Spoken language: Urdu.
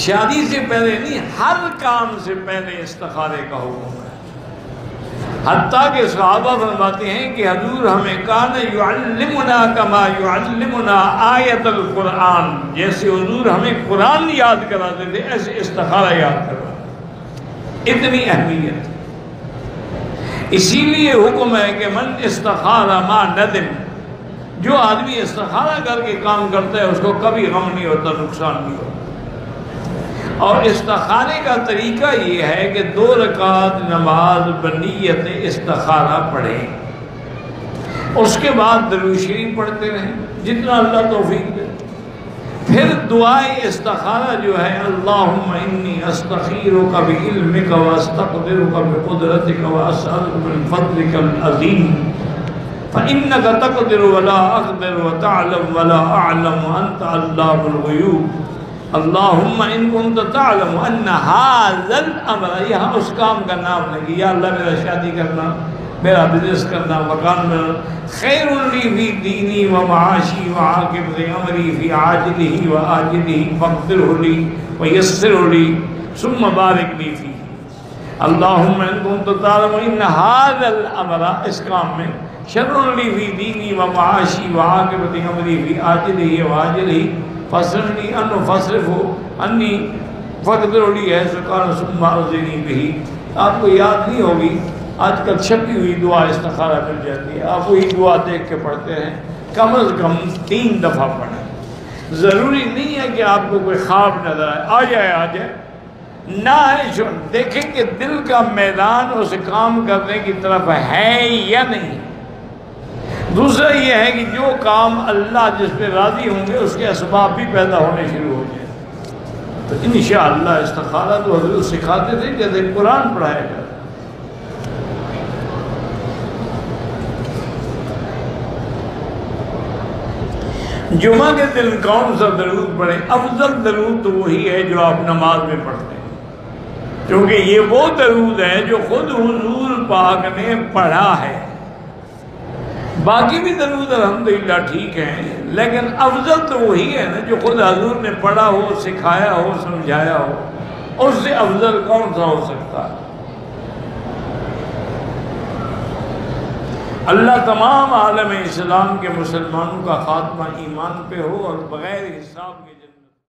شادی سے پہلے نہیں، ہر کام سے پہلے استخارے کا حکم ہے۔ حتیٰ کہ صحابہ فرماتے ہیں کہ حضور ہمیں کان یعلمنا کما یعلمنا آیت القرآن، جیسے حضور ہمیں قرآن یاد کراتے تھے ایسے استخارہ یاد کرواتے، اتنی اہمیت۔ اسی لیے حکم ہے کہ من استخارہ ما ندم، جو آدمی استخارہ کر کے کام کرتا ہے اس کو کبھی غم نہیں ہوتا، نقصان نہیں ہوتا۔ اور استخارے کا طریقہ یہ ہے کہ 2 رکعت نماز بنیت استخارہ پڑھیں، اس کے بعد درود شریف پڑھتے رہیں جتنا اللہ توفیق دے۔ پھر دعائے استخارہ جو ہے اللہم انی استخیرک بعلمک واستقدرک بقدرتک واسألک من فضلک العظیم فإنک تقدر ولا اقدر وتعلم ولا اعلم وانت علام الغیوب اللہم ان کنت تعلم ان ھذا الامر، یہاں اس کام کا نام لگی، یا اللہ میرا شادی کرنا، میرا بزنس کرنا، مکان میں خیر لی فی دینی و معاشی و عاقبت امری فی عاجلہ و آجلہ فاقدرہ لی و یسرہ لی ثم بارک لی فی اللہم ان کنت تعلم ان ھذا الامر، اس کام میں شر لی فی دینی و معاشی و عاقبت امری فی عاجلہ و آجلہ فصرنی انو فصرف انی فقدر لی ہے سکان ثم ارضنی بہی۔ آپ کو یاد نہیں ہوگی، آج کل چھپی ہوئی دعا استخارہ مل جاتی ہے، آپ وہی دعا دیکھ کے پڑھتے ہیں، کم از کم 3 دفعہ پڑھیں۔ ضروری نہیں ہے کہ آپ کو کوئی خواب نظر آئے، آ جائے نہ ہے، دیکھیں کہ دل کا میدان اس کام کرنے کی طرف ہے یا نہیں۔ دوسرا یہ ہے کہ جو کام اللہ جس پہ راضی ہوں گے اس کے اسباب بھی پیدا ہونے شروع ہو جائیں۔ تو انشاءاللہ استخارہ تو حضور سکھاتے تھے جیسے قرآن پڑھایا جاتا۔ جمعہ کے دن کون سا درود پڑھیں؟ افضل درود تو وہی ہے جو آپ نماز میں پڑھتے ہیں، کیونکہ یہ وہ درود ہے جو خود حضور پاک نے پڑھا ہے۔ باقی بھی درود الحمدللہ ٹھیک ہیں، لیکن افضل تو وہی ہے نا جو خود حضور نے پڑھا ہو، سکھایا ہو، سمجھایا ہو، اس سے افضل کون سا ہو سکتا ہے؟ اللہ تمام عالم اسلام کے مسلمانوں کا خاتمہ ایمان پہ ہو اور بغیر حساب کے